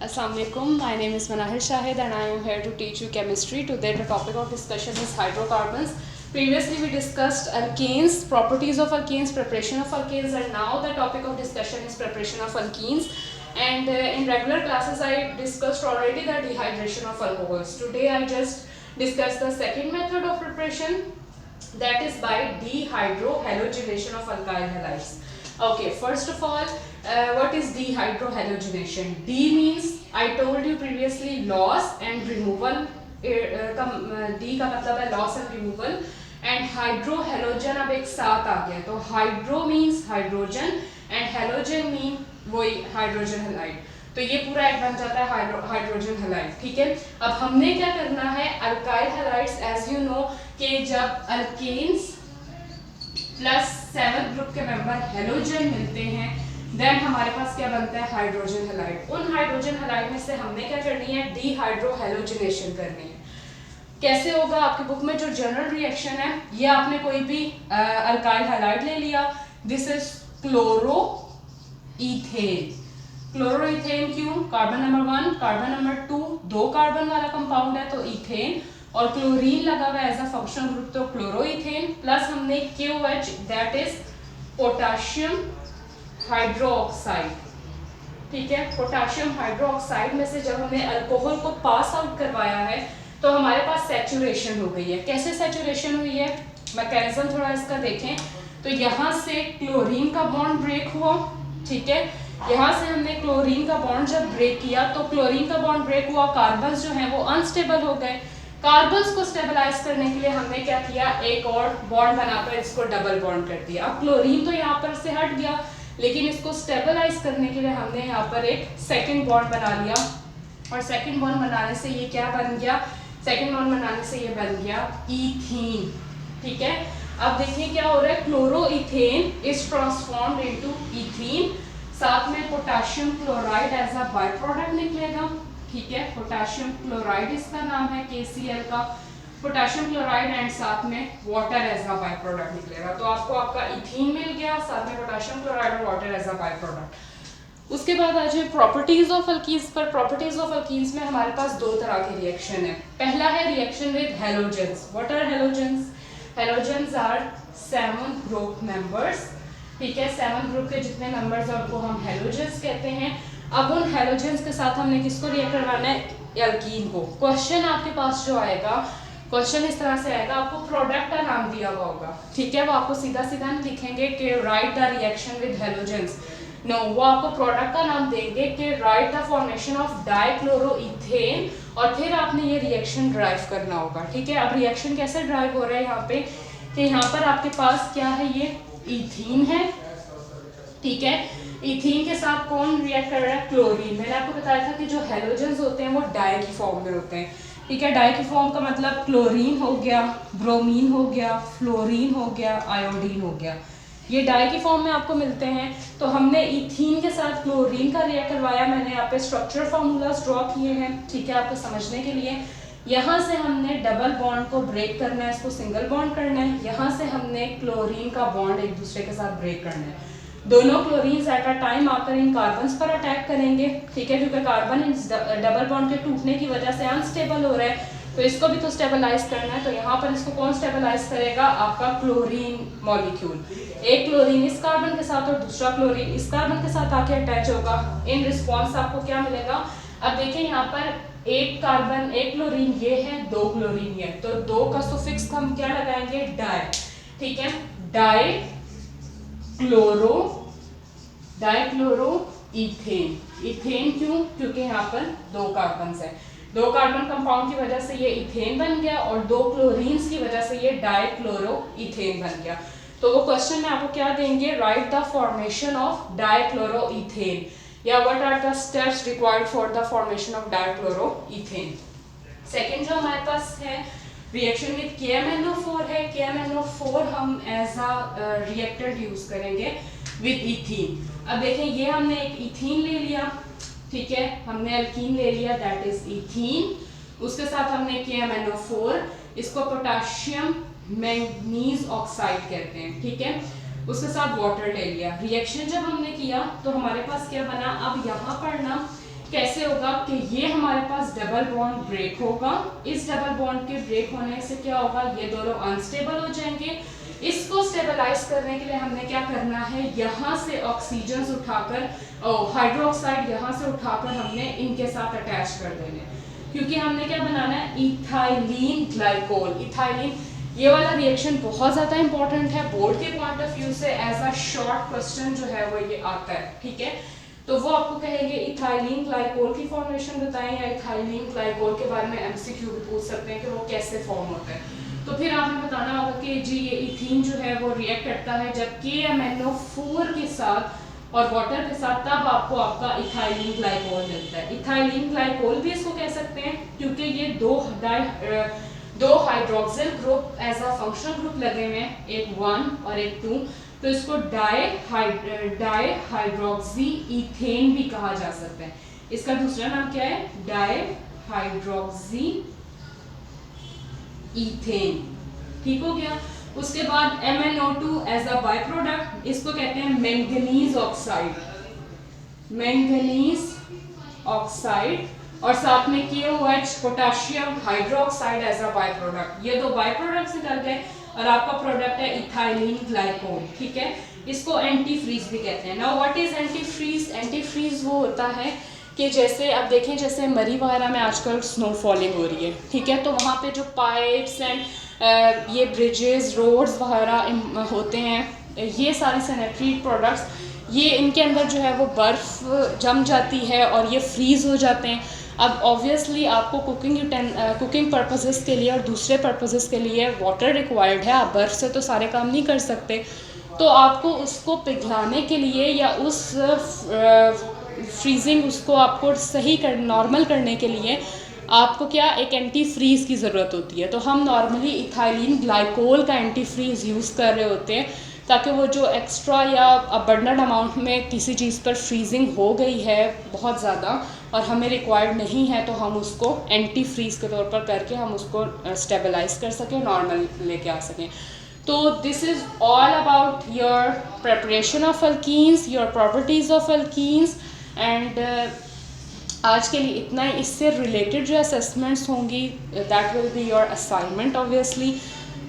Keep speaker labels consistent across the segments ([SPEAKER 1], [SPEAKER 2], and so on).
[SPEAKER 1] Assalamualaikum. My name is Manahir Shahid and I am here to teach you chemistry. Today the topic of discussion is hydrocarbons. Previously we discussed alkanes, properties of alkanes, preparation of alkanes, and now the topic of discussion is preparation of alkenes. And in regular classes I discussed already the dehydration of alcohols. Today I just discussed the second method of preparation, that is by dehydrohalogenation of alkyl halides. Okay, first of all, what is dehydrohalogenation? D means, I told you previously, loss and removal. D का मतलब है loss and removal, and hydro halogen अब एक साथ आ गया, तो hydro means hydrogen and halogen mean वही hydrogen halide, तो ये पूरा एक बन जाता है हाइड्रोजन हैलाइड. ठीक है, अब हमने क्या करना है, alkyl halides as you know कि जब अल्केन्स प्लस 7th ग्रुप के मेंबर हेलोजन मिलते हैं देन हमारे पास क्या बनता है, हाइड्रोजन हैलाइड. उन हाइड्रोजन हैलाइड में से हमने क्या करनी है, डीहाइड्रोहैलोजिनेशन करनी है. कैसे होगा, आपकी बुक में जो जनरल रिएक्शन है, ये आपने कोई भी अल्काइल हैलाइड ले लिया, this is chloroethane. Chloroethane क्यों, carbon number 1, carbon number 2, 2 carbon वाला कंपाउंड है तो इथेन, और क्लोरीन लगा हुआ एज अ फंक्शनल ग्रुप तो क्लोरोइथेन, प्लस हमने KOH that is potassium hydroxide. ठीक है, पोटाशियम हाइड्रोक्साइड में से जब हमने अल्कोहल को पास आउट करवाया है तो हमारे पास सैचुरेशन हो गई है. कैसे सैचुरेशन हुई है, मैकेनिज्म थोड़ा इसका देखें. तो यहाँ से क्लोरीन का बॉन्ड ब्रेक हुआ. ठीक है, यहाँ से हमने क्लोरीन का बॉन्ड जब ब्रेक किया तो क्लोरीन का बॉन्ड ब्रेक हुआ, कार्बन्स जो हैं वो अनस्टेबल हो गए. कार्बन्स को स्टेबलाइज करने के लिए हमने क्या किया, एक और बॉन्ड बनाकर इसको डबल बॉन्ड कर दिया. अब क्लोरीन तो यहाँ पर से हट गया, लेकिन इसको स्टेबलाइज करने के लिए हमने यहाँ पर एक सेकंड बॉन्ड बना लिया, और सेकंड बॉन्ड बनाने से ये क्या बन गया, सेकंड बॉन्ड बनाने से ये बन गया इथीन. ठीक है, अब देखिए क्या हो रहा है, chloroethane is transformed into ethene, साथ में potassium chloride as a by product निकलेगा. ठीक है, पोटेशियम क्लोराइड इसका नाम है KCl का, पोटेशियम क्लोराइड एंड साथ में water as a by product निकलेगा. तो आपको आपका इथीन मिल गया, साथ में पोटेशियम क्लोराइड और water as a by product. उसके बाद आ जाए प्रॉपर्टीज ऑफ अल्कीन्स पर. प्रॉपर्टीज ऑफ अल्कीन्स में हमारे पास दो तरह के रिएक्शन है. पहला है reaction with halogens. What are halogens, halogens are 7 group members. ठीक है, 7 ग्रुप के जितने मेंबर्स हैं उनको हम हैलोजेंस कहते हैं. अब उन हैलोजेंस के साथ हमने किसको रिएक्ट करवाना है, एल्कीन को. क्वेश्चन आपके पास जो आएगा, क्वेश्चन इस तरह से आएगा, आपको प्रोडक्ट का नाम दिया हुआ होगा. ठीक है, वो आपको सीधा सीधा लिखेंगे कि write the reaction with halogens. No, वो आपको प्रोडक्ट का नाम देंगे कि write the formation of dichloroethane, और फिर आपने ये रिएक्शन ड्राइव करना होगा. ठीक है, अब रिएक्शन कैसे ड्राइव हो रहा है यहाँ पे, कि यहाँ पर आपके पास क्या है, ये इथीन है. ठीक है, इथीन के साथ कौन रिएक्ट कर रहा है, क्लोरीन. मैंने आपको बताया था कि जो हैलोजेंस होते हैं वो डाई की फॉर्म में होते हैं. ठीक है, डाई की फॉर्म का मतलब क्लोरीन हो गया, ब्रोमीन हो गया, फ्लोरीन हो गया, आयोडीन हो गया, ये डाई की फॉर्म में आपको मिलते हैं. तो हमने इथीन के साथ क्लोरीन का रिएक्ट करवाया. मैंने यहाँ पे स्ट्रक्चर फार्मूलाज ड्रॉ किए हैं. ठीक है, आपको समझने के लिए. यहाँ से हमने डबल बॉन्ड को ब्रेक करना है, इसको सिंगल बॉन्ड करना है. यहाँ से हमने क्लोरीन का बॉन्ड एक दूसरे के साथ ब्रेक करना है. दोनों क्लोरीन्स एट अ टाइम आकर इन कार्बन्स पर अटैक करेंगे. ठीक है, क्योंकि कार्बन इस डबल बॉन्ड के टूटने की वजह से अनस्टेबल हो रहा है, तो इसको भी तो स्टेबलाइज करना है. तो यहाँ पर इसको कौन स्टेबलाइज करेगा, आपका क्लोरीन मॉलिक्यूल. एक क्लोरीन इस कार्बन के साथ और दूसरा क्लोरीन इस कार्बन के साथ आके अटैच होगा. इन रिस्पॉन्स आपको क्या मिलेगा, अब देखिए यहाँ पर एक कार्बन एक क्लोरीन ये है, 2 क्लोरीन ये है, तो 2 का सुफिक्स हम क्या लगाएंगे, डाई. ठीक है, डाई क्लोरो इथेन. इथेन क्यों, क्योंकि यहाँ पर 2 कार्बन है, 2 कार्बन कंपाउंड की वजह से ये इथेन बन गया, और 2 क्लोरीन्स की वजह से ये डाइक्लोरो इथेन बन गया. तो वो क्वेश्चन में आपको क्या देंगे, write the formation of dichloroethane, या what are the steps required for the formation of dichloroethane. Second जो हमारे पास है रिएक्शन विद KMnO4 है. KMnO4 हम एज अ रिएक्टेंट यूज करेंगे विद इथीन. अब देखें, ये हमने एक इथीन ले लिया. ठीक है, हमने अल्कीन ले लिया दैट इज इथीन, उसके साथ हमने KMnO4, इसको पोटेशियम मैंगनीज ऑक्साइड कहते हैं. ठीक है, उसके साथ वाटर ले लिया. रिएक्शन जब हमने किया तो हमारे पास क्या बना, अब यहाँ पर ना कैसे होगा कि ये हमारे पास डबल बॉन्ड ब्रेक होगा, इस डबल बॉन्ड के ब्रेक होने से क्या होगा, ये दोनों अनस्टेबल हो जाएंगे। इसको स्टेबलाइज करने के लिए हमने क्या करना है, यहाँ से ऑक्सीजन उठाकर हाइड्रोक्साइड यहाँ से उठाकर हमने इनके साथ अटैच कर देने, क्योंकि हमने क्या बनाना है, इथाइलिन ग्लाइकोल। इथाइलिन, ये वाला रिएक्शन बहुत ज़्यादा इंपॉर्टेंट है बोर्ड के पॉइंट ऑफ व्यू से, एज अ शॉर्ट क्वेश्चन जो है वो ये आता है, ठीक है। तो वो आपको कहेंगे इथाइलिन ग्लाइकोल की फॉर्मेशन बताएं, या इथाइलिन ग्लाइकोल के बारे में एमसीक्यू भी पूछ सकते हैं कि वो कैसे फॉर्म होता है। तो फिर आपने बताना होगा कि जी ये इथीन जो है वो रिएक्ट करता है जब KMnO4 के साथ और वाटर के साथ, तब आपको आपका इथाइलिन ग्लाइकोल मिलता है। इथाइलिन ग्लाइकोल भी इसको कह सकते हैं, क्योंकि ये दो hydroxyl group as a functional group लगे हुए हैं, एक 1 और एक 2, तो इसको डाई हाइड्रोक्सी इथेन भी कहा जा सकता है। इसका दूसरा नाम क्या है, डाई हाइड्रोक्सी इथेन, ठीक हो गया। उसके बाद MnO2 as a by product, इसको कहते हैं मैंगनीज ऑक्साइड, मैंगनीज ऑक्साइड, और साथ में KOH potassium hydroxide as a by product. ये दो बाय प्रोडक्ट्स निकल गए और आपका प्रोडक्ट है इथाइलिन ग्लाइकोल, ठीक है। इसको एंटी फ्रीज भी कहते हैं। Now what is antifreeze? Antifreeze वो होता है कि जैसे अब देखें, जैसे मरी वगैरह में आजकल स्नो फॉलिंग हो रही है, ठीक है, तो वहाँ पे जो पाइप्स एंड ये ब्रिजेस रोड्स वगैरह होते हैं, ये सारे सैनिटरी प्रोडक्ट्स, ये इनके अंदर जो है वो बर्फ़ जम जाती है और ये फ्रीज़ हो जाते हैं। अब ऑब्वियसली आपको कुकिंग पर्पसेस के लिए और दूसरे पर्पसेस के लिए वाटर रिक्वायर्ड है, आप बर्फ़ से तो सारे काम नहीं कर सकते, तो आपको उसको पिघलाने के लिए या उस फ्रीजिंग उसको आपको सही नॉर्मल करने के लिए आपको क्या, एक एंटी फ्रीज़ की ज़रूरत होती है। तो हम नॉर्मली इथाइलिन ग्लाइकोल का एंटी फ्रीज़ यूज़ कर रहे होते हैं, ताकि वो जो एक्स्ट्रा या अबंडेंट अमाउंट में किसी चीज़ पर फ्रीजिंग हो गई है बहुत ज़्यादा और हमें रिक्वायर्ड नहीं है, तो हम उसको एंटी फ्रीज़ के तौर पर करके हम उसको स्टेबलाइज कर सकें, नॉर्मल लेके आ सकें। तो this is all about your preparation of alkenes, your properties of alkenes, and आज के लिए इतना ही। इससे रिलेटेड जो असेसमेंट्स होंगी that will be your assignment. Obviously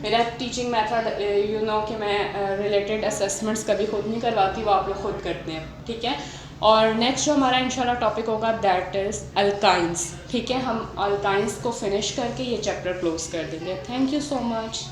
[SPEAKER 1] मेरा टीचिंग मेथड यू नो कि मैं रिलेटेड असेसमेंट्स कभी खुद नहीं करवाती, वो आप लोग खुद करते हैं, ठीक है। और नेक्स्ट जो हमारा इंशाल्लाह टॉपिक होगा दैट इज़ अल्काइंस, ठीक है। हम अल्काइंस को फिनिश करके ये चैप्टर क्लोज कर देंगे। Thank you so much.